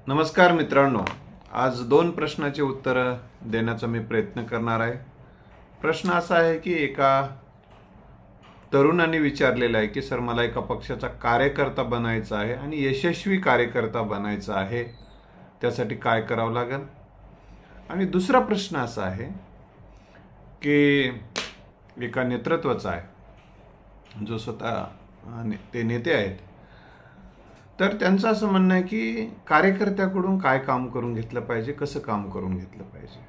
नमस्कार मित्रांनो, आज दोन प्रश्नाचे उत्तर देण्याचा मी प्रयत्न करणार आहे। प्रश्न असा आहे की एका तरुणाने विचारलेला आहे की सर मला एका पक्षाचा कार्यकर्ता बनायचा आहे आणि यशस्वी कार्यकर्ता बनायचा आहे, त्यासाठी काय करावं लागेल। आणि दुसरा प्रश्न असा आहे की एका नेतृत्वाचा आहे जो स्वतः ते नेते आहेत, तर त्यांचं असं म्हणणं आहे की कार्यकर्त्याकडून काय काम करून घेतलं पाहिजे, कसं काम करून घेतलं पाहिजे।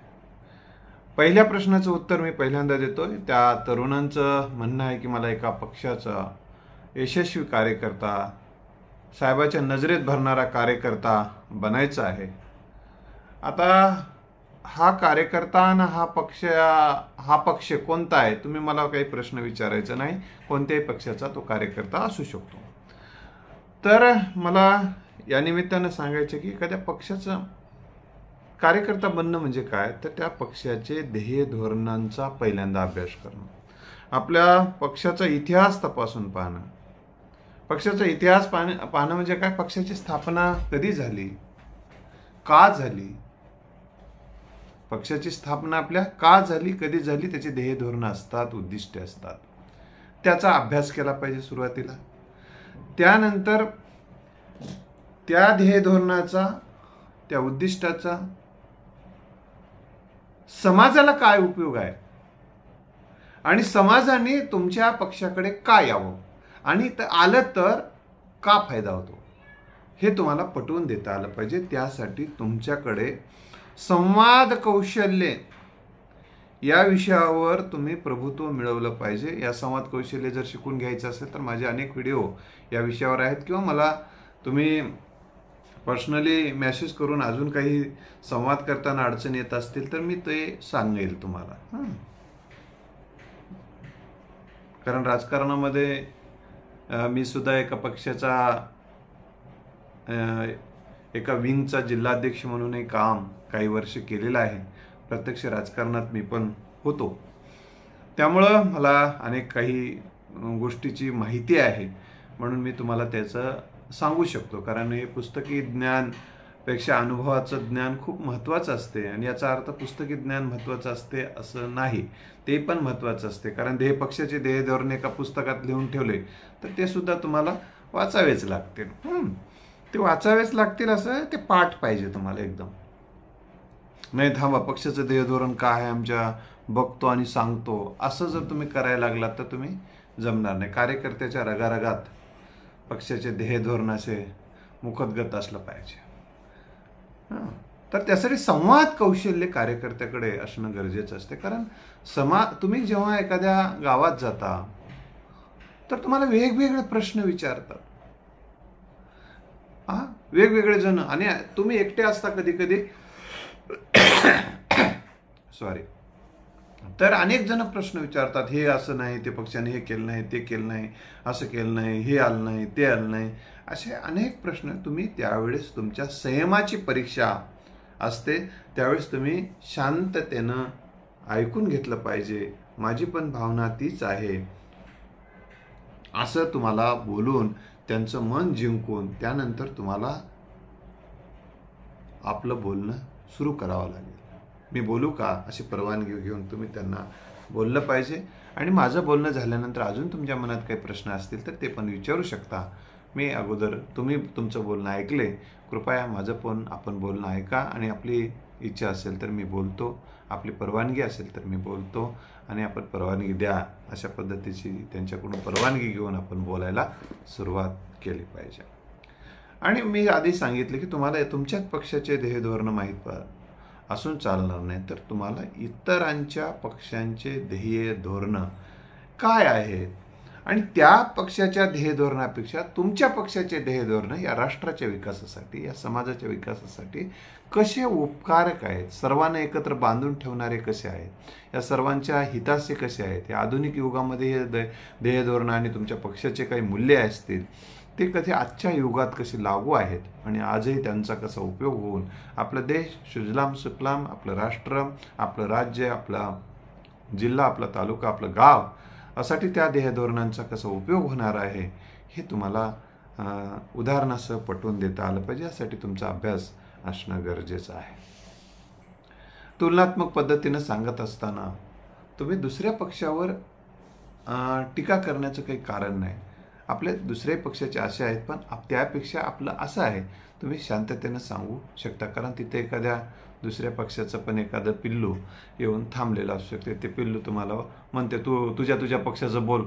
पहिल्या प्रश्नाचं उत्तर मी पहिल्यांदा देतोय। त्या तरुणांचं म्हणणं आहे की मला एका पक्षाचा यशस्वी कार्यकर्ता, साहेबाच्या नजरेत भरणारा कार्यकर्ता बनायचा आहे। आता हा कार्यकर्ता आणि हा पक्ष कोणता आहे, तुम्ही मला काही प्रश्न विचारायचा नाही। कोणत्याही पक्षाचा तो कार्यकर्ता असू शकतो। तर मला या निमित्तानं सांगायचं की एखाद्या पक्षाचा कार्यकर्ता बनणं म्हणजे काय, तर त्या पक्षाचे ध्येय धोरणांचा पहिल्यांदा अभ्यास करणं, आपल्या पक्षाचा इतिहास तपासून पाहणं। पक्षाचा इतिहास पाहणं म्हणजे काय, पक्षाची स्थापना कधी झाली, का झाली, पक्षाची स्थापना आपल्या का झाली, कधी झाली, त्याची ध्येय धोरणं असतात, उद्दिष्टे असतात, त्याचा अभ्यास केला पाहिजे सुरुवातीला। त्यानंतर त्या ध्येय धोरणाचा, त्या उद्दिष्टाचा समाजाला काय उपयोग आहे आणि समाजाने तुमच्या पक्षाकडे का यावं आणि आलं तर का फायदा होतो, हे तुम्हाला पटवून देता आलं पाहिजे। त्यासाठी तुमच्याकडे संवाद कौशल्य या विषयावर तुम्ही प्रभुत्व मिळवलं पाहिजे। या संवाद कौशल्य जर शिकून घ्यायचं असेल तर माझे अनेक व्हिडिओ या विषयावर आहेत, किंवा मला तुम्ही पर्सनली मेसेज करून अजून काही संवाद करताना अडचणी येत असतील तर मी ते सांगेल तुम्हाला। कारण राजकारणामध्ये मी सुद्धा एका पक्षाचा एका विंगचा जिल्हाध्यक्ष म्हणूनही काम काही वर्ष केलेलं आहे। प्रत्यक्ष राजकारणात मी पण होतो, त्यामुळं मला अनेक काही गोष्टीची माहिती आहे, म्हणून मी तुम्हाला त्याचं सांगू शकतो। कारण हे पुस्तकी ज्ञानपेक्षा अनुभवाचं ज्ञान खूप महत्त्वाचं असते, आणि याचा अर्थ पुस्तकी ज्ञान महत्त्वाचं असते असं नाही, ते पण महत्त्वाचं असते। कारण पक्षाचे ध्येय धोरण एका पुस्तकात लिहून ठेवले तर ते सुद्धा तुम्हाला वाचावेच लागतील। ते वाचावेच लागतील असं ते पाठ पाहिजे तुम्हाला एकदम, नाही थांबा पक्षाचं ध्येय धोरण काय आहे आमच्या बघतो आणि सांगतो, असं जर तुम्ही करायला लागलात तर तुम्ही जमणार नाही। कार्यकर्त्याच्या रगारगात पक्षाचे ध्येय धोरण असे मुखोद्गत असलं पाहिजे। तर त्यासाठी संवाद कौशल्य कार्यकर्त्याकडे असणं गरजेचं असते। कारण तुम्ही जेव्हा एखाद्या गावात जाता तर तुम्हाला वेगवेगळे प्रश्न विचारतात, वेगवेगळे जण, आणि तुम्ही एकटे असता कधी कधी सॉरी, तर अनेक जण प्रश्न विचारतात, हे असं नाही, ते पक्षाने हे केलं नाही, ते केलं नाही, असं केलं नाही, हे आलं नाही, ते आलं नाही, असे अनेक प्रश्न। तुम्ही त्यावेळेस तुमच्या संयमाची परीक्षा असते, त्यावेळेस तुम्ही शांततेनं ऐकून घेतलं पाहिजे। माझी पण भावना तीच आहे असं तुम्हाला बोलून त्यांचं मन जिंकून त्यानंतर तुम्हाला आपलं बोलणं सुरू करावं लागेल। मी बोलू का अशी परवानगी घेऊन तुम्ही त्यांना बोललं पाहिजे। आणि माझं बोलणं झाल्यानंतर अजून तुमच्या मनात काही प्रश्न असतील तर ते पण विचारू शकता। मी अगोदर तुम्ही तुमचं बोलणं ऐकले, कृपया माझं पण आपण बोलणं ऐका, आणि आपली इच्छा असेल तर मी बोलतो, आपली परवानगी असेल तर मी बोलतो, आणि आपण परवानगी द्या अशा पद्धतीची त्यांच्याकडून परवानगी घेऊन आपण बोलायला सुरुवात केली पाहिजे। आणि मी आधी सांगितले की तुम्हाला तुमच्याच पक्षाचे ध्येय धोरण माहीत असून चालणार नाही, तर तुम्हाला इतरांच्या पक्षांचे ध्येय धोरणं काय आहेत आणि त्या पक्षाच्या ध्येय धोरणापेक्षा तुमच्या पक्षाचे ध्येय धोरण या राष्ट्राच्या विकासासाठी, या समाजाच्या विकासासाठी कसे उपकारक आहेत, सर्वांना एकत्र बांधून ठेवणारे कसे आहेत, या सर्वांच्या हिताचे कसे आहेत, या आधुनिक युगामध्ये हे ध्येय धोरण आणि तुमच्या पक्षाचे काही मूल्य असतील ते कधी आजच्या युगात कसे लागू आहेत, आणि आजही त्यांचा कसा उपयोग होऊन आपला देश सुजलाम सुफलाम, आपलं राष्ट्र, आपलं राज्य, आपला जिल्हा, आपला तालुका, आपलं गाव यासाठी त्या ध्येय धोरणांचा कसा उपयोग होणार आहे हे तुम्हाला उदाहरणासह पटवून देता आलं पाहिजे। यासाठी तुमचा अभ्यास असणं गरजेचं आहे. तुलनात्मक पद्धतीनं सांगत असताना तुम्ही दुसऱ्या पक्षावर टीका करण्याचं काही कारण नाही. आपले दुसऱ्याही पक्षाचे आशे आहेत, पण त्यापेक्षा आपलं असं आहे तुम्ही शांततेनं सांगू शकता. कारण तिथे एखाद्या दुसऱ्या पक्षाचं पण एखादं पिल्लू येऊन थांबलेलं असू शकते. ते पिल्लू तुम्हाला म्हणते तुझ्या पक्षाचं बोल,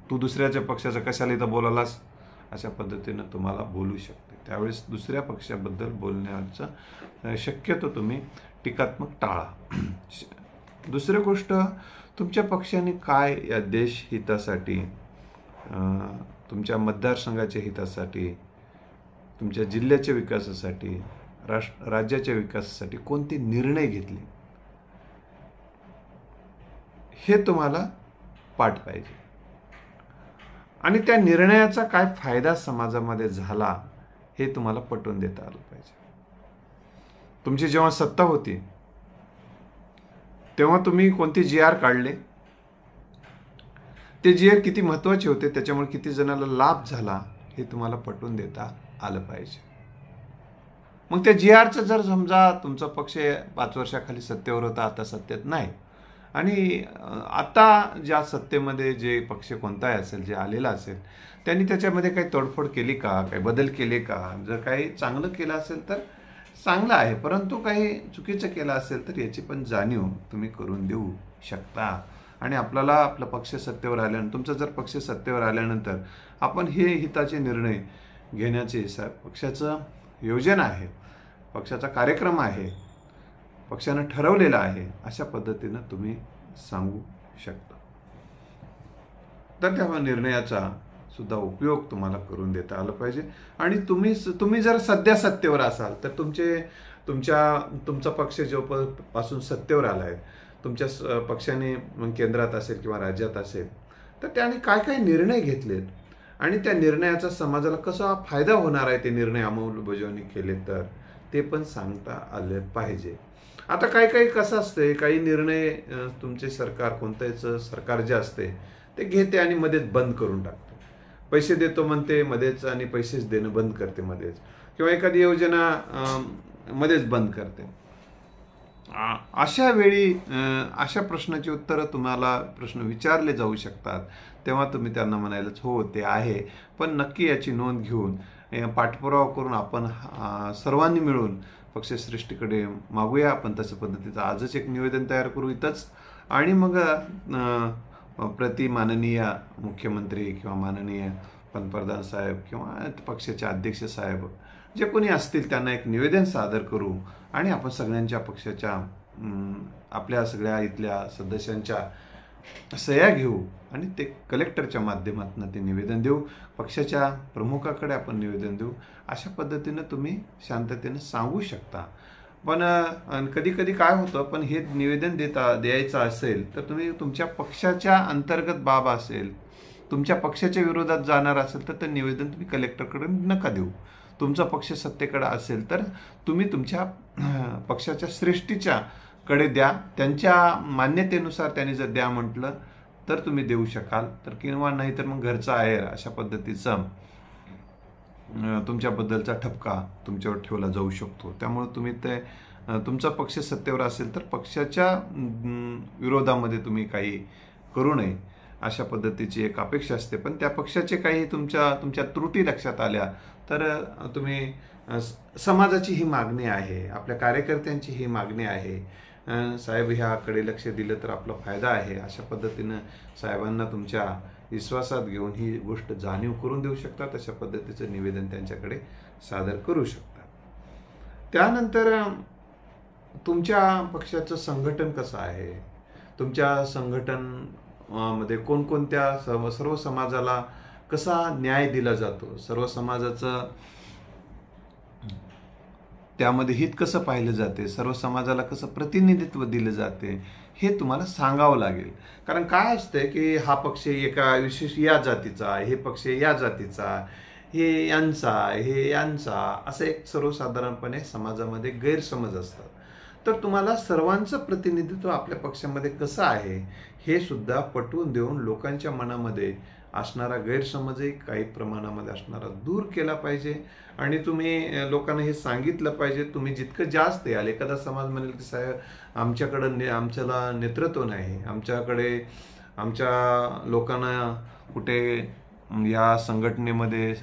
तू दुसऱ्याच्या पक्षाचं कशाला इथं बोलालास, अशा पद्धतीनं तुम्हाला बोलू शकते. त्यावेळेस दुसऱ्या पक्षाबद्दल बोलण्याचं शक्यतो तुम्ही टीकात्मक टाळा. दुसरी गोष्ट, तुमच्या पक्षाने काय या देश हितासाठी, तुमच्या मतदारसंघाच्या हितासाठी, तुमच्या जिल्ह्याच्या विकासासाठी, राज्याच्या विकासासाठी कोणते निर्णय घेतले हे तुम्हाला पाठ पाहिजे. आणि त्या निर्णयाचा काय फायदा समाजामध्ये झाला हे तुम्हाला पटवून देता आलं पाहिजे. तुमची जेव्हा सत्ता होती तेव्हा तुम्ही कोणते GR काढले, ते GR किती महत्त्वाचे होते, त्याच्यामुळे किती जणांना लाभ झाला हे तुम्हाला पटवून देता आलं पाहिजे. मग त्या GRचं जर समजा तुमचा पक्ष 5 वर्षाखाली सत्तेवर होता, आता सत्तेत नाही, आणि आता ज्या सत्तेमध्ये जे पक्ष कोणताही असेल, जे आलेला असेल, त्यांनी त्याच्यामध्ये काही तोडफोड केली का, काही बदल केले का, जर काही चांगलं केलं असेल तर चांगलं आहे, परंतु काही चुकीचं केलं असेल तर याची पण जाणीव तुम्ही करून देऊ शकता. आणि आपल्याला आपला पक्ष सत्तेवर आल्यानंतर, तुमचा जर पक्ष सत्तेवर आल्यानंतर आपण हे हिताचे निर्णय घेण्याचे पक्षाचं योजना आहे, पक्षाचा कार्यक्रम आहे, पक्षानं ठरवलेला आहे, अशा पद्धतीनं तुम्ही सांगू शकता. तर त्या निर्णयाचा सुद्धा उपयोग तुम्हाला करून देता आलं पाहिजे. आणि तुम्ही जर सध्या सत्तेवर असाल तर तुमचा पक्ष जो पासून सत्तेवर आला आहे, तुमच्या पक्षाने केंद्रात असेल किंवा राज्यात असेल, तर त्याने काय काय निर्णय घेतलेत आणि त्या निर्णयाचा समाजाला कसा फायदा होणार आहे, ते निर्णय अंमलबजावणी केले तर ते पण सांगता आले पाहिजे. आता काही कसं असते, काही निर्णय तुमचे सरकार, कोणत्याच सरकार जे असते ते घेते आणि मध्येच बंद करून टाकते. पैसे देतो म्हणते मध्येच आणि पैसेच देणं बंद करते मध्येच, किंवा एखादी योजना मध्येच बंद करते. अशा वेळी अशा प्रश्नाची उत्तरं तुम्हाला प्रश्न विचारले जाऊ शकतात, तेव्हा तुम्ही त्यांना म्हणायलाच हो ते आहे, पण नक्की याची नोंद घेऊन पाठपुरावा करून आपण सर्वांनी मिळून पक्षश्रेष्ठीकडे मागूया. आपण तशा पद्धतीचं आजच एक निवेदन तयार करू इथंच, आणि मग प्रति माननीय मुख्यमंत्री किंवा माननीय पंतप्रधान साहेब किंवा पक्षाचे अध्यक्ष साहेब जे कोणी असतील त्यांना एक निवेदन सादर करू, आणि आपण सगळ्यांच्या पक्षाच्या आपल्या सगळ्या इथल्या सदस्यांच्या सह्या घेऊ आणि ते कलेक्टरच्या माध्यमातून ते निवेदन देऊ, पक्षाच्या प्रमुखाकडे आपण निवेदन देऊ. अशा पद्धतीनं तुम्ही शांततेनं सांगू शकता. पण कधी कधी काय होतं, पण हे निवेदन द्यायचं असेल तर तुम्ही तुमच्या पक्षाच्या अंतर्गत बाब असेल, तुमच्या पक्षाच्या विरोधात जाणार असेल तर ते निवेदन तुम्ही कलेक्टरकडे नका देऊ. तुमचा पक्ष सत्तेकडे असेल तर तुम्ही तुमच्या पक्षाच्या श्रेष्ठीच्या कडे द्या, त्यांच्या मान्यतेनुसार त्यांनी जर द्या म्हटलं तर तुम्ही देऊ शकाल, तर किंवा नाही तर मग घरचा आहेर अशा पद्धतीचं तुमच्याबद्दलचा ठपका तुमच्यावर ठेवला जाऊ शकतो. त्यामुळे तुम्ही ते तुमचा पक्ष सत्तेवर असेल तर पक्षाच्या विरोधामध्ये तुम्ही काही करू नये अशा पद्धतीची एक अपेक्षा असते. पण त्या पक्षाचे काही तुमच्या त्रुटी लक्षात आल्या तर तुम्ही, समाजाची ही मागणी आहे, आपल्या कार्यकर्त्यांची ही मागणी आहे, साहेब ह्याकडे लक्ष दिलं तर आपला फायदा आहे, अशा पद्धतीनं साहेबांना तुमच्या विश्वासात घेऊन ही गोष्ट जाणीव करून देऊ शकतात. अशा पद्धतीचं निवेदन त्यांच्याकडे सादर करू शकतात. त्यानंतर तुमच्या पक्षाचं संघटन कसं आहे, तुमच्या संघटनमध्ये कोणकोणत्या सर्व समाजाला कसा न्याय दिला जातो, सर्व समाजाचं त्यामध्ये हित कसं पाहिलं जाते, सर्व समाजाला कसं प्रतिनिधित्व दिलं जाते, हे तुम्हाला सांगावं लागेल. कारण काय असते की हा पक्ष एका विशेष या जातीचा, हे पक्ष या जातीचा, हे यांचा असं एक सर्वसाधारणपणे समाजामध्ये गैरसमज असतात. तर तुम्हाला सर्वांचं प्रतिनिधित्व आपल्या पक्षामध्ये कसं आहे हे सुद्धा पटवून देऊन लोकांच्या मनामध्ये असणारा गैरसमजही काही प्रमाणामध्ये असणारा दूर केला पाहिजे. आणि तुम्ही लोकांना हे सांगितलं पाहिजे. तुम्ही जितकं जास्त याल, एखादा समाज म्हणेल की साहेब आमच्याकडं आमच्याला नेतृत्व नाही, आमच्याकडे आमच्या लोकांना कुठे या संघटनेमध्ये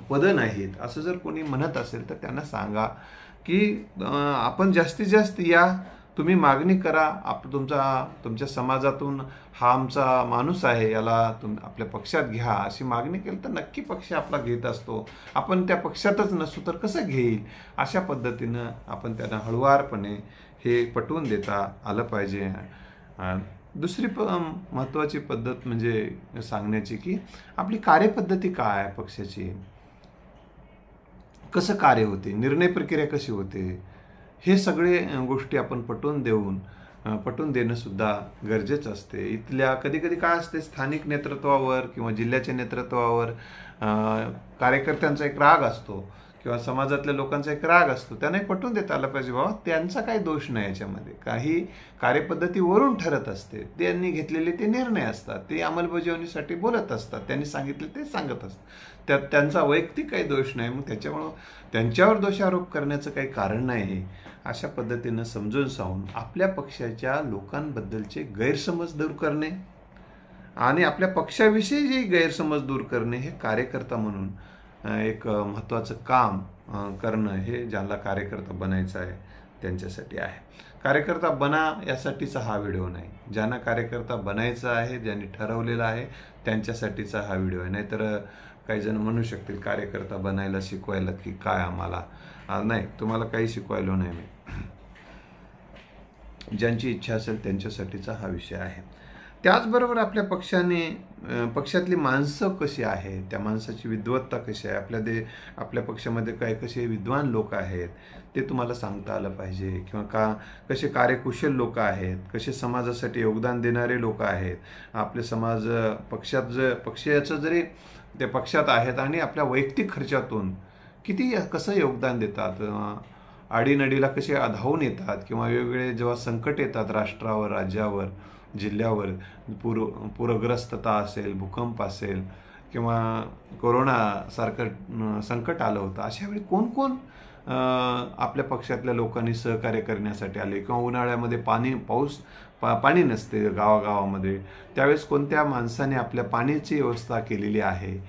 पदं नाहीत, असं जर कोणी म्हणत असेल तर त्यांना सांगा की आपण जास्तीत जास्त या, तुम्ही मागणी करा, तुमच्या समाजातून हा आमचा माणूस आहे, याला आपल्या पक्षात घ्या, अशी मागणी केली तर नक्की पक्ष आपला घेत असतो. आपण त्या पक्षातच नसू तर कसं घेईल? अशा पद्धतीनं आपण त्यांना हळुवारपणे हे पटवून देता आलं पाहिजे. दुसरी महत्त्वाची पद्धत म्हणजे सांगण्याची की आपली कार्यपद्धती काय आहे, पक्षाची कसं कार्य होते, निर्णय प्रक्रिया कशी होते, हे सगळे गोष्टी आपण पटवून देणं सुद्धा गरजेचं असते. इथल्या कधी कधी काय असते, स्थानिक नेतृत्वावर किंवा जिल्ह्याच्या नेतृत्वावर कार्यकर्त्यांचा एक राग असतो किंवा समाजातल्या लोकांचा एक राग असतो. त्यांना पटवून देता आलं पाहिजे बाबा त्यांचा काही दोष नाही याच्यामध्ये, काही कार्यपद्धतीवरून ठरत असते, त्यांनी घेतलेले ते निर्णय असतात, ते अंमलबजावणीसाठी बोलत असतात, त्यांनी सांगितले ते सांगत असतात, त्यात त्यांचा वैयक्तिक काही दोष नाही. मग त्याच्यामुळं त्यांच्यावर दोषारोप करण्याचं काही कारण नाही. अशा पद्धतीनं समजून सांगून आपल्या पक्षाच्या लोकांबद्दलचे गैरसमज दूर करणे आणि आपल्या पक्षाविषयी जे गैरसमज दूर करणे हे कार्यकर्ता म्हणून एक महत्त्वाचं काम करणं, हे ज्यांना कार्यकर्ता बनायचं आहे त्यांच्यासाठी आहे. कार्यकर्ता बना यासाठीचा हा व्हिडिओ नाही. ज्यांना कार्यकर्ता बनायचं आहे, ज्यांनी ठरवलेलं आहे त्यांच्यासाठीचा हा व्हिडिओ आहे. नाहीतर काही जण म्हणू शकतील कार्यकर्ता बनायला शिकवायला की काय आम्हाला. नाही, तुम्हाला काही शिकवायलो नाही मी. ज्यांची इच्छा असेल त्यांच्यासाठीचा हा विषय आहे. त्याचबरोबर आपल्या पक्षातली माणसं कशी आहेत, त्या माणसाची विद्वत्ता कशी आहे, आपल्या पक्षामध्ये कसे विद्वान लोक आहेत ते तुम्हाला सांगता आलं पाहिजे. किंवा कसे कार्यकुशल लोक आहेत, कसे समाजासाठी योगदान देणारे लोक आहेत. आपले समाज पक्षाचं जरी ते पक्षात आहेत आणि आपल्या वैयक्तिक खर्चातून कसं योगदान देतात, आडीनडीला कसे धावून येतात, किंवा वेगवेगळे जेव्हा संकट येतात राष्ट्रावर, राज्यावर, जिल्ह्यावर, पूरग्रस्तता असेल, भूकंप असेल किंवा कोरोनासारखं संकट आलं होतं, अशा वेळी कोण आपल्या पक्षातल्या लोकांनी सहकार्य करण्यासाठी आले. किंवा उन्हाळ्यामध्ये पाणी नसते गावागावामध्ये, त्यावेळेस कोणत्या माणसाने आपल्या पाण्याची व्यवस्था केलेली आहे.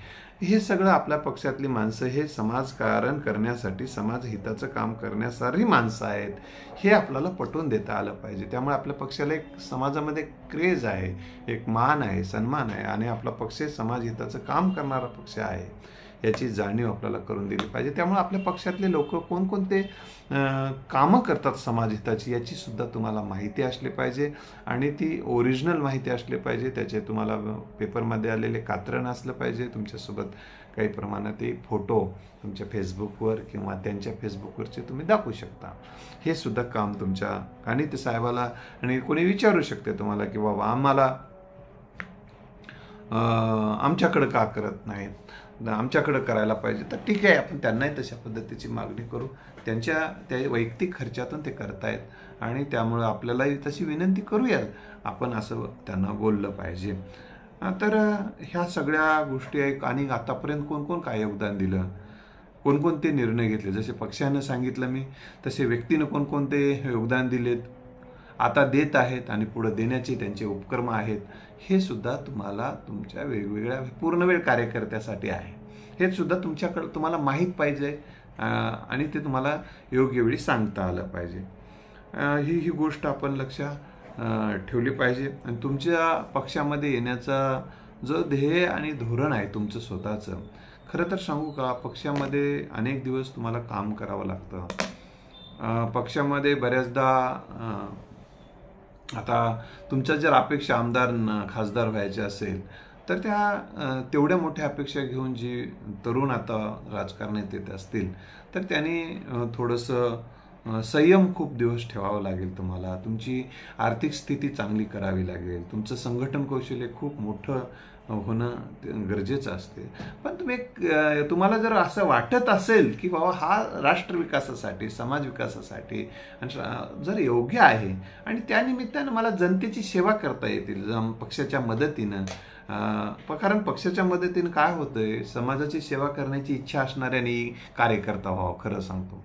हे सगळं आपल्या पक्षातली माणसं हे समाजकारण करण्यासाठी, समाजहिताचं काम करण्यासारखी माणसं आहेत, हे आपल्याला पटवून देता आलं पाहिजे. त्यामुळे आपल्या पक्षाला एक समाजामध्ये क्रेज आहे, एक मान आहे, सन्मान आहे आणि आपला पक्ष समाजहिताचं काम करणारा पक्ष आहे याची जाणीव आपल्याला करून दिली पाहिजे. त्यामुळे आपल्या पक्षातले लोक कोणकोणते कामं करतात समाजहिताची याची सुद्धा तुम्हाला माहिती असली पाहिजे आणि ती ओरिजिनल माहिती असली पाहिजे. त्याचे तुम्हाला पेपरमध्ये आलेले कात्रण असलं पाहिजे. तुमच्यासोबत काही प्रमाणात ते फोटो तुमच्या फेसबुकवर किंवा त्यांच्या फेसबुकवरचे तुम्ही दाखवू शकता. हे सुद्धा काम तुमच्या आणि ते साहेबाला आणि कोणी विचारू शकते तुम्हाला की बाबा आमच्याकडं का करत नाहीत, आमच्याकडं करायला पाहिजे. तर ठीक आहे, आपण त्यांनाही तशा पद्धतीची मागणी करू. त्या वैयक्तिक खर्चातून ते करतायत आणि त्यामुळं आपल्यालाही तशी विनंती करूया आपण, असं त्यांना बोललं पाहिजे. तर ह्या सगळ्या गोष्टी आहेत. आणि आतापर्यंत कोण काय योगदान दिलं, कोणकोणते निर्णय घेतले, जसे पक्षानं सांगितलं मी तसे व्यक्तीनं कोणकोणते योगदान दिलेत, आता देत आहेत आणि पुढे देण्याचे त्यांचे उपक्रम आहेत, हे सुद्धा तुम्हाला तुमच्या वेगवेगळ्या पूर्णवेळ कार्यकर्त्यासाठी आहे. हे सुद्धा तुम्हाला माहीत पाहिजे आणि ते तुम्हाला योग्य वेळी सांगता आलं पाहिजे. ही गोष्ट आपण लक्षात ठेवली पाहिजे. आणि तुमच्या पक्षामध्ये येण्याचा जो ध्येय आणि धोरण आहे तुमचं स्वतःचं, खरं तर सांगू का, पक्षामध्ये अनेक दिवस तुम्हाला काम करावं लागतं. पक्षामध्ये बऱ्याचदा आता तुमच्या जर अपेक्षा आमदार खासदार व्हायचे असेल तर तेवढ्या मोठ्या अपेक्षा घेऊन जी तरुण आता राजकारणात येत असतील तर त्यांनी थोडंसं संयम खूप दिवस ठेवावं लागेल. तुम्हाला तुमची आर्थिक स्थिती चांगली करावी लागेल, तुमचं संघटन कौशल्य खूप मोठं होणं गरजेचं असते. पण तुम्हाला जर असं वाटत असेल की बाबा हा राष्ट्र विकासासाठी, समाज विकासासाठी जर योग्य आहे आणि त्यानिमित्तानं मला जनतेची सेवा करता येतील पक्षाच्या मदतीनं, कारण पक्षाच्या मदतीनं काय होतंय, समाजाची सेवा करण्याची इच्छा असणाऱ्यांनी कार्यकर्ता व्हावं. खरं सांगतो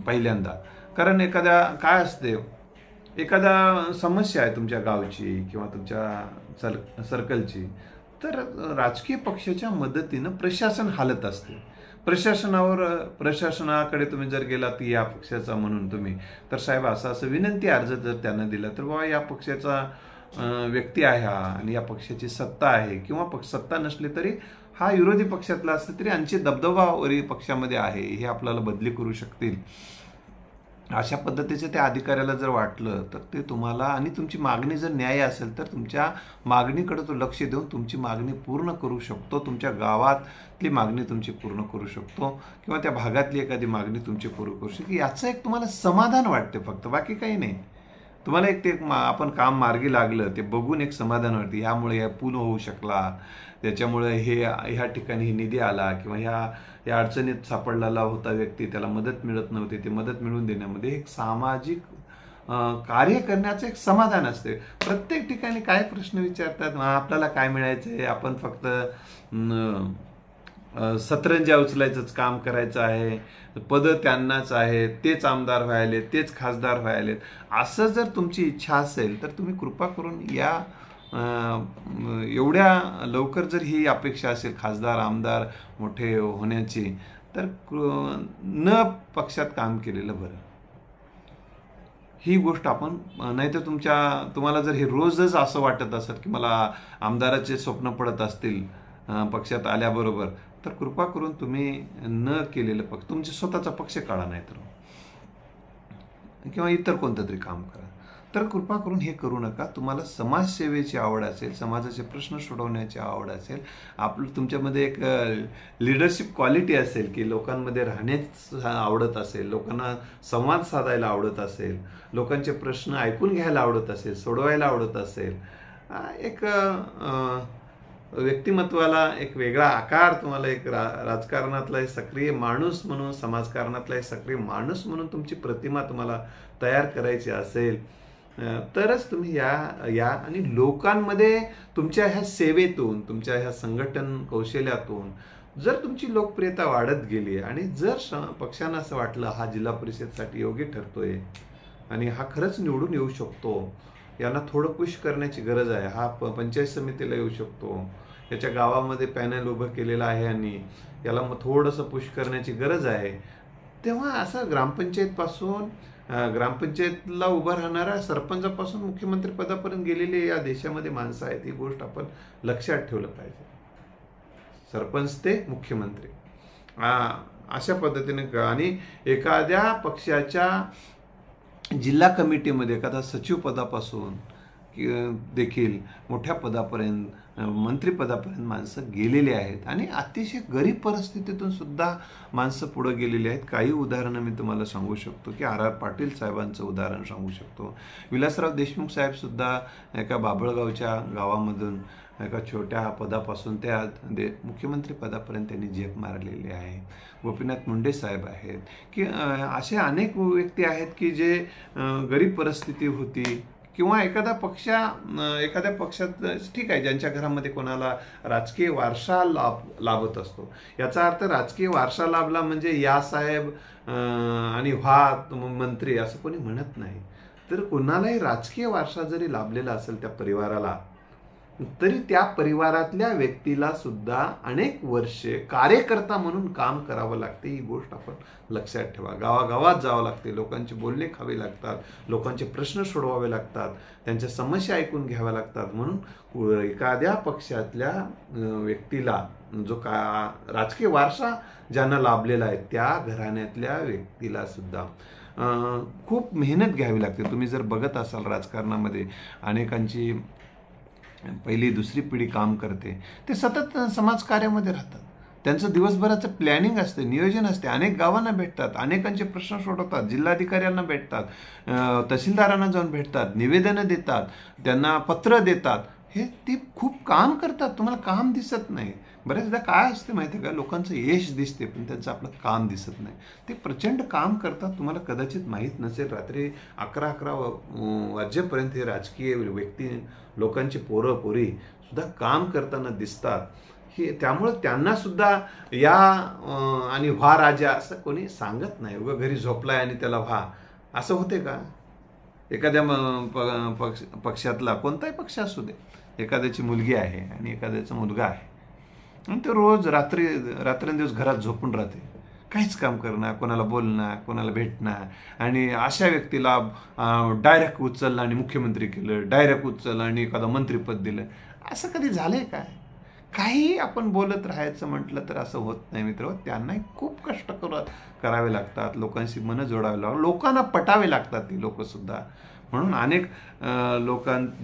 पहिल्यांदा, कारण काय असते, एखादा समस्या आहे तुमच्या गावची किंवा तुमच्या सर्कलची, तर राजकीय पक्षाच्या मदतीनं प्रशासन हालत असते. प्रशासनाकडे तुम्ही जर गेलात या पक्षाचा म्हणून तुम्ही, तर साहेब असं विनंती अर्ज जर त्यांना दिला तर बाबा या पक्षाचा व्यक्ती आहे हा आणि या पक्षाची सत्ता आहे, किंवा सत्ता नसली तरी हा विरोधी पक्षातला असला तरी यांची दबदबा पक्षामध्ये आहे, हे आपल्याला बदली करू शकतील. अशा पद्धतीचे त्या अधिकाऱ्याला जर वाटलं तर ते तुम्हाला, आणि तुमची मागणी जर न्याय असेल तर तुमच्या मागणीकडे तो लक्ष देऊन तुमची मागणी पूर्ण करू शकतो. तुमच्या गावातली मागणी तुमची पूर्ण करू शकतो किंवा त्या भागातली एखादी मागणी तुमची पूर्ण करू शकतो. याचं एक तुम्हाला समाधान वाटते, फक्त बाकी काही नाही. तुम्हाला आपण काम मार्गी लागलं ते बघून एक समाधान वाटते. ह्यामुळे हे पूर्ण होऊ शकला, त्याच्यामुळे ह्या ठिकाणी निधी आला, किंवा या अडचणीत सापडलेला होता व्यक्ती, त्याला मदत मिळत नव्हती, ते मदत मिळवून देण्यामध्ये एक सामाजिक कार्य करण्याचं एक समाधान असते. प्रत्येक ठिकाणी काय प्रश्न विचारतात, आपल्याला काय मिळायचंय, आपण फक्त सतरंजा उचलायचंच काम करायचं आहे, पद त्यांनाच आहे, तेच आमदार व्हायले, तेच खासदार व्हायलेत, असं जर तुमची इच्छा असेल तर तुम्ही कृपा करून एवढ्या लवकर जर ही अपेक्षा असेल खासदार आमदार मोठे होण्याची, तर न पक्षात काम केलेलं बरं. ही गोष्ट आपण, नाहीतर तुम्हाला जर हे रोजच असं वाटत असेल की मला आमदाराचे स्वप्न पडत असतील पक्षात आल्याबरोबर, तर कृपा करून तुम्ही न केलेलं पक्ष, तुमचे स्वतःचा पक्ष काढा, नाही तर किंवा इतर कोणतं तरी काम करा. तर कृपा करून हे करू नका. तुम्हाला समाजसेवेची आवड असेल, समाजाचे प्रश्न सोडवण्याची आवड असेल, तुमच्यामध्ये एक लिडरशिप क्वालिटी असेल की लोकांमध्ये राहण्यास आवडत असेल, लोकांना संवाद साधायला आवडत असेल, लोकांचे प्रश्न ऐकून घ्यायला आवडत असेल, सोडवायला आवडत असेल, एक व्यक्तिमत्वाला एक वेगळा आकार, तुम्हाला एक राजकारणातला एक सक्रिय माणूस म्हणून, समाजकारणातला एक सक्रिय माणूस म्हणून तुमची प्रतिमा तुम्हाला तयार करायची असेल, तरच तुम्ही या आणि लोकांमध्ये तुमच्या ह्या सेवेतून, तुमच्या ह्या संघटन कौशल्यातून जर तुमची लोकप्रियता वाढत गेली आणि जर पक्षांना असं वाटलं हा जिल्हा परिषदसाठी योग्य ठरतोय आणि हा खरंच निवडून येऊ शकतो, यांना थोडं पुश करण्याची गरज आहे, हा पंचायत समितीला येऊ शकतो, याच्या गावामध्ये पॅनल उभं केलेलं आहे आणि याला मग थोडंसं पुश करण्याची गरज आहे, तेव्हा असं ग्रामपंचायतला उभं राहणाऱ्या सरपंचापासून मुख्यमंत्री पदापर्यंत गेलेली या देशामध्ये माणसं आहेत. ही गोष्ट आपण लक्षात ठेवलं पाहिजे. सरपंच ते मुख्यमंत्री अशा पद्धतीने, आणि एखाद्या पक्षाच्या जिल्हा कमिटीमध्ये एखादा सचिव पदापासून देखील मोठ्या पदापर्यंत, मंत्रिपदापर्यंत माणसं गेलेली आहेत आणि अतिशय गरीब परिस्थितीतून सुद्धा माणसं पुढे गेलेली आहेत. काही उदाहरणं मी तुम्हाला सांगू शकतो की आर पाटील साहेबांचं उदाहरण सांगू शकतो. विलासराव देशमुख साहेब सुद्धा एका बाभळगावच्या गावामधून एका छोट्या पदापासून त्या मुख्यमंत्री पदापर्यंत त्यांनी झेप मारलेली आहे. गोपीनाथ मुंडे साहेब आहेत, की असे अनेक व्यक्ती आहेत की जे गरीब परिस्थिती होती, किंवा एखाद्या पक्षात ठीक आहे, ज्यांच्या घरामध्ये कोणाला राजकीय वारसा लाभत असतो, याचा अर्थ राजकीय वारसा लाभला म्हणजे या साहेब आणि मंत्री असं कोणी म्हणत नाही. तर कोणालाही राजकीय वारसा जरी लाभलेला असेल त्या परिवाराला, तरी त्या परिवारातल्या व्यक्तीला सुद्धा अनेक वर्षे कार्यकर्ता म्हणून काम करावं लागते. ही गोष्ट आपण लक्षात ठेवा. गावागावात जावं लागते, लोकांचे बोलणे खावे लागतात, लोकांचे प्रश्न सोडवावे लागतात, त्यांच्या समस्या ऐकून घ्याव्या लागतात. म्हणून एखाद्या पक्षातल्या व्यक्तीला जो राजकीय वारसा ज्यांना लाभलेला आहे त्या घराण्यातल्या व्यक्तीला सुद्धा खूप मेहनत घ्यावी लागते. तुम्ही जर बघत असाल राजकारणामध्ये अनेकांची पहिली दुसरी पिढी काम करते, ते सतत समाजकार्यामध्ये राहतात, त्यांचं दिवसभराचं प्लॅनिंग असते, नियोजन असते, अनेक गावांना भेटतात, अनेकांचे प्रश्न सोडवतात, जिल्हाधिकाऱ्यांना भेटतात, तहसीलदारांना जाऊन भेटतात, निवेदनं देतात, त्यांना पत्र देतात. हे ते खूप काम करतात, तुम्हाला काम दिसत नाही. बऱ्याचदा काय असते माहिती आहे का, लोकांचं यश दिसते पण त्यांचं आपलं काम दिसत नाही. ते प्रचंड काम करतात, तुम्हाला कदाचित माहीत नसेल. रात्री 11-11 वाजेपर्यंत हे राजकीय व्यक्ती, लोकांची पोरं पोरी सुद्धा काम करताना दिसतात. हे त्यामुळं त्यांना सुद्धा या आणि व्हा राजा असं कोणी सांगत नाही. उगा घरी झोपलाय आणि त्याला व्हा असं होते का? एखाद्या पक्षातला कोणताही पक्ष असू दे, एखाद्याची मुलगी आहे आणि एखाद्याचा मुलगा आहे आणि ते रोज रात्रंदिवस घरात झोपून राहते, काहीच काम करणार, कोणाला बोलणार, कोणाला भेटणार, आणि अशा व्यक्तीला डायरेक्ट उचललं आणि मुख्यमंत्री केलं, डायरेक्ट उचललं आणि एखादं मंत्रिपद दिलं. असं कधी झालंय काय? काही आपण बोलत राहायचं म्हटलं तर असं होत नाही मित्र. त्यांनाही खूप कष्ट करावे लागतात, लोकांशी मनं जोडावे लागतात, लोकांना पटावे लागतात ती लोकंसुद्धा. म्हणून अनेक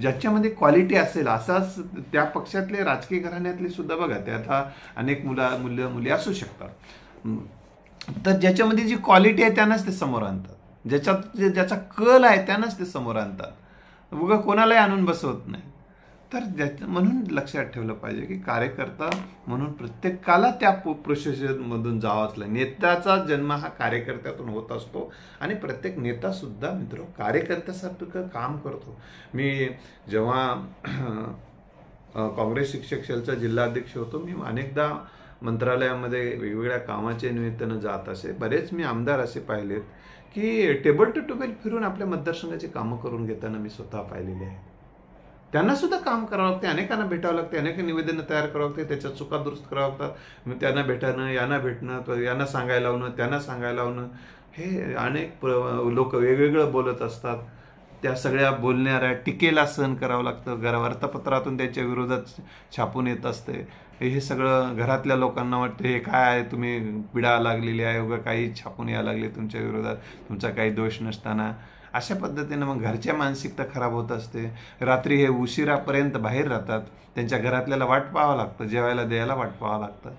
ज्याच्यामध्ये क्वालिटी असेल असाच त्या पक्षातले राजकीय घराण्यातले सुद्धा बघा, त्यात अनेक मुली असू शकतात, तर ज्याच्यामध्ये जी क्वालिटी आहे त्यांनाच ते समोर आणतात, ज्याचा कल आहे त्यांनाच ते समोर आणतात, उगा कोणालाही आणून बसवत नाही. तर म्हणून लक्षात ठेवलं पाहिजे की कार्यकर्ता म्हणून प्रत्येकाला त्या प्रोसेसमधून जावंच लागेल. नेत्याचा जन्म हा कार्यकर्त्यातून होत असतो आणि प्रत्येक नेता सुद्धा मित्र कार्यकर्त्यासारखं काम करतो. मी जेव्हा काँग्रेस शिक्षक सेलचा जिल्हाध्यक्ष होतो, मी अनेकदा मंत्रालयामध्ये वेगवेगळ्या कामाच्या निमित्तानं जात असे. बरेच मी आमदार असे पाहिलेत की टेबल टू टेबल फिरून आपल्या मतदारसंघाची कामं करून घेताना मी स्वतः पाहिलेले आहे. त्यांना सुद्धा काम करावं लागते, अनेकांना भेटावं लागते, अनेक निवेदनं तयार करावं लागते, त्याच्या चुका दुरुस्त करावं लागतात. मग त्यांना भेटणं, यांना भेटणं, यांना सांगायला लावणं, त्यांना सांगायला लावणं, हे अनेक लोक वेगवेगळं बोलत असतात. त्या सगळ्या बोलणाऱ्या टीकेला सहन करावं लागतं. वर्तपत्रातून त्यांच्या विरोधात छापून येत असते. हे सगळं घरातल्या लोकांना वाटतं हे काय आहे, तुम्ही पिढा लागलेली आहे, उगा काही छापून यायला लागले तुमच्या विरोधात, तुमचा काही दोष नसताना. अशा पद्धतीनं मग घरच्या मानसिकता खराब होत असते. रात्री हे उशिरापर्यंत बाहेर राहतात, त्यांच्या घरातल्याला वाट पाहावं लागतं, जेवायला द्यायला वाट पाहावं लागतं,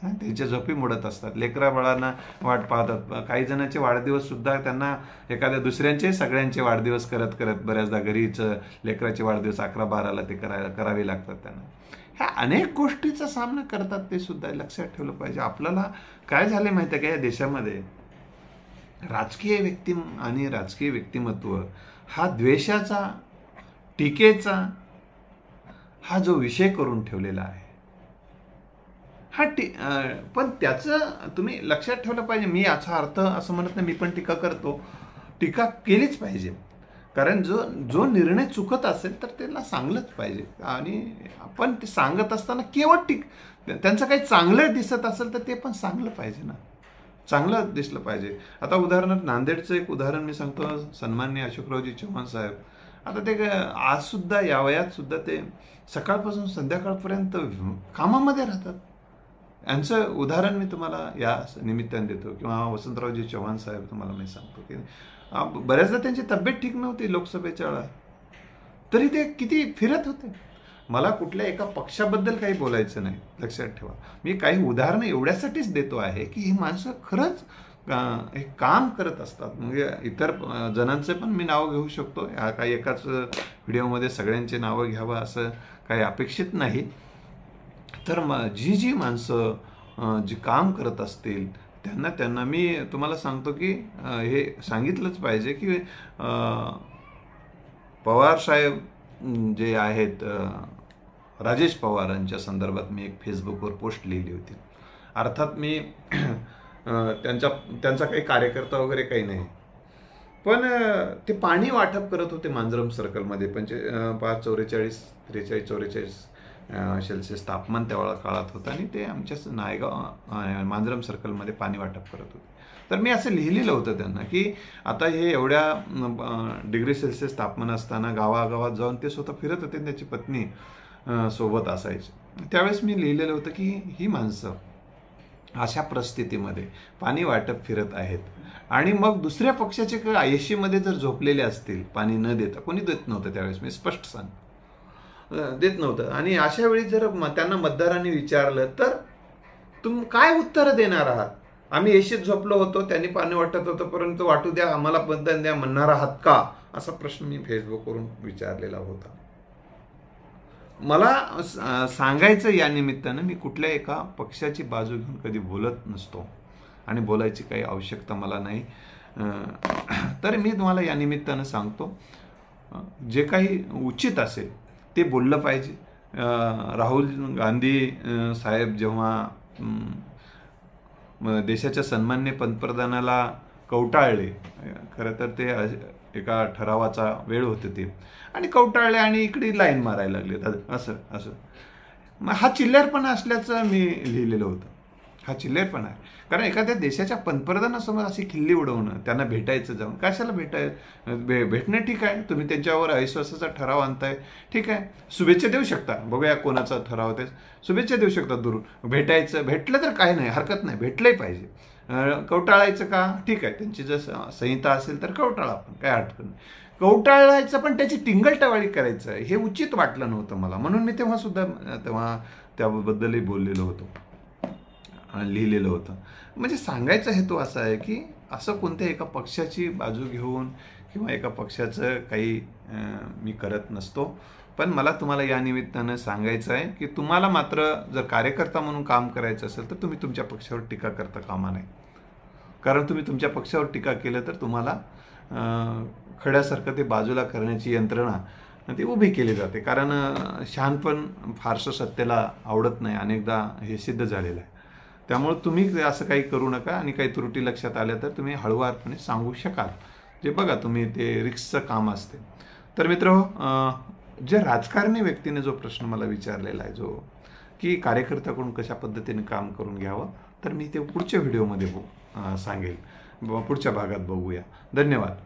त्यांच्या झोपी मोडत असतात, लेकरा बाळांना वाट पाहतात. काही जणांचे वाढदिवससुद्धा त्यांना एखाद्या दुसऱ्यांचे सगळ्यांचे वाढदिवस करत करत बऱ्याचदा घरीच लेकराचे वाढदिवस 11-12ला ते करावे लागतात त्यांना. ह्या अनेक गोष्टीचा सामना करतात ते सुद्धा. लक्षात ठेवलं पाहिजे. आपल्याला काय झाले माहिती आहे का, या देशामध्ये राजकीय व्यक्ती आणि राजकीय व्यक्तिमत्व हा द्वेषाचा, टीकेचा हा जो विषय करून ठेवलेला आहे, पण त्याचं तुम्ही लक्षात ठेवलं पाहिजे. मी याचा अर्थ असं म्हणत नाही, मी पण टीका करतो, टीका केलीच पाहिजे. कारण जो निर्णय चुकत असेल तर त्याला सांगलंच पाहिजे. आणि आपण ते सांगत असताना केवळ त्यांचं काही चांगलं दिसत असेल तर ते पण सांगलं पाहिजे ना, चांगलं दिसलं पाहिजे. आता उदाहरणार्थ नांदेडचं एक उदाहरण मी सांगतो. सन्माननीय अशोकरावजी चव्हाण साहेब, आता ते आज सुद्धा या वयात सुद्धा ते सकाळपासून संध्याकाळपर्यंत कामामध्ये राहतात. यांचं उदाहरण मी तुम्हाला या निमित्ताने देतो. किंवा वसंतरावजी चव्हाण साहेब, तुम्हाला मी सांगतो की बऱ्याचदा त्यांची तब्येत ठीक नव्हती लोकसभेच्या वेळा, तरी ते किती फिरत होते. मला कुठल्या एका पक्षाबद्दल काही बोलायचं नाही, लक्षात ठेवा. मी काही उदाहरणं एवढ्यासाठीच देतो आहे की ही माणसं खरंच हे काम करत असतात. म्हणजे इतर जणांचे पण मी नावं घेऊ शकतो, काही एकाच व्हिडिओमध्ये सगळ्यांचे नावं घ्यावं असं काही अपेक्षित नाही. तर जी माणसं जी काम करत असतील त्यांना मी तुम्हाला सांगतो की हे सांगितलंच पाहिजे की पवार साहेब जे आहेत, राजेश पवारांच्या संदर्भात मी एक फेसबुकवर पोस्ट लिहिली होती. अर्थात मी त्यांचा काही कार्यकर्ता वगैरे काही नाही, पण ते पाणी वाटप करत होते मांजरम सर्कलमध्ये. 43-44 सेल्सिअस तापमान त्यावेळेला काळात होतं आणि ते आमच्या नायगाव मांजरम सर्कलमध्ये पाणी वाटप करत होते. तर मी असं लिहिलेलं होतं त्यांना की आता हे एवढ्या डिग्री सेल्सिअस तापमान असताना गावागावात जाऊन ते स्वतः फिरत होते, त्याची पत्नी सोबत असायची. त्यावेळेस मी लिहिलेलं होतं की ही माणसं अशा परिस्थितीमध्ये पाणी वाटप फिरत आहेत आणि मग दुसऱ्या पक्षाचे एसीमध्ये जर झोपलेले असतील, पाणी न देता, कोणी देत नव्हतं त्यावेळेस, मी स्पष्ट देत नव्हतं. आणि अशा वेळी जर त्यांना मतदारांनी विचारलं तर काय उत्तर देणार आहात? आम्ही एशीत झोपलो होतो, त्यांनी पाणी वाटत होतं, परंतु वाटू द्या, आम्हाला मतदान द्या म्हणणार आहात का, असा प्रश्न मी फेसबुकवरून विचारलेला होता. मला सांगायचं या निमित्तानं मी कुठल्या एका पक्षाची बाजू घेऊन कधी बोलत नसतो आणि बोलायची काही आवश्यकता मला नाही. तर मी तुम्हाला या निमित्तानं सांगतो, जे काही उचित असेल ते बोललं पाहिजे. राहुल गांधी साहेब जेव्हा देशाच्या सन्माननीय पंतप्रधानाला कवटाळले, खरं तर ते एका ठरावाचा वेळ होते ते, आणि कवटाळले आणि इकडे लाईन मारायला लागले असं असं. मग हा चिल्लरपणा असल्याचं मी लिहिलेलं होतं. हा चिल्लरपणा आहे, कारण एखाद्या देशाच्या पंतप्रधानासमोर अशी खिल्ली उडवणं, त्यांना भेटायचं जाऊन, कशाला भेटणं ठीक आहे, तुम्ही त्यांच्यावर अविश्वासाचा ठराव आणताय, ठीक आहे, शुभेच्छा देऊ शकता, बघूया कोणाचा ठराव ते, शुभेच्छा देऊ शकता दूर, भेटलं तर काय नाही, हरकत नाही, भेटलंही पाहिजे. कवटाळायचं का, ठीक आहे, त्यांची जर संहिता असेल तर कवटाळा, आपण काय हरकत नाही. कवटाळायचं पण त्याची टिंगलटवाळी करायचं हे उचित वाटलं नव्हतं मला, म्हणून मी तेव्हा त्याबद्दलही बोललेलो होतो, लिहिलेलं होतं. म्हणजे सांगायचा हेतू असा आहे की असं कोणत्या एका पक्षाची बाजू घेऊन किंवा एका पक्षाचं काही मी करत नसतो. पण मला तुम्हाला या निमित्तानं सांगायचं आहे की तुम्हाला मात्र जर कार्यकर्ता म्हणून काम करायचं असेल तर तुम्ही तुमच्या पक्षावर टीका करता कामा नये. कारण तुम्ही तुमच्या पक्षावर टीका केलं तर तुम्हाला खड्यासारखं ते बाजूला करण्याची यंत्रणा ती उभी केली जाते. कारण शहाणपण फारसं सत्तेला आवडत नाही, अनेकदा हे सिद्ध झालेलं आहे. त्यामुळे तुम्ही असं काही करू नका, आणि काही त्रुटी लक्षात आल्या तर तुम्ही हळूवारपणे सांगू शकाल, जे बघा तुम्ही ते रिक्सचं काम असते. तर मित्र, जे राजकारणी व्यक्तीने जो प्रश्न मला विचारलेला आहे, जो की कार्यकर्त्याकडून कशा पद्धतीने काम करून घ्यावं, तर मी ते पुढच्या व्हिडिओमध्ये सांगेल, पुढच्या भागात बघूया. धन्यवाद.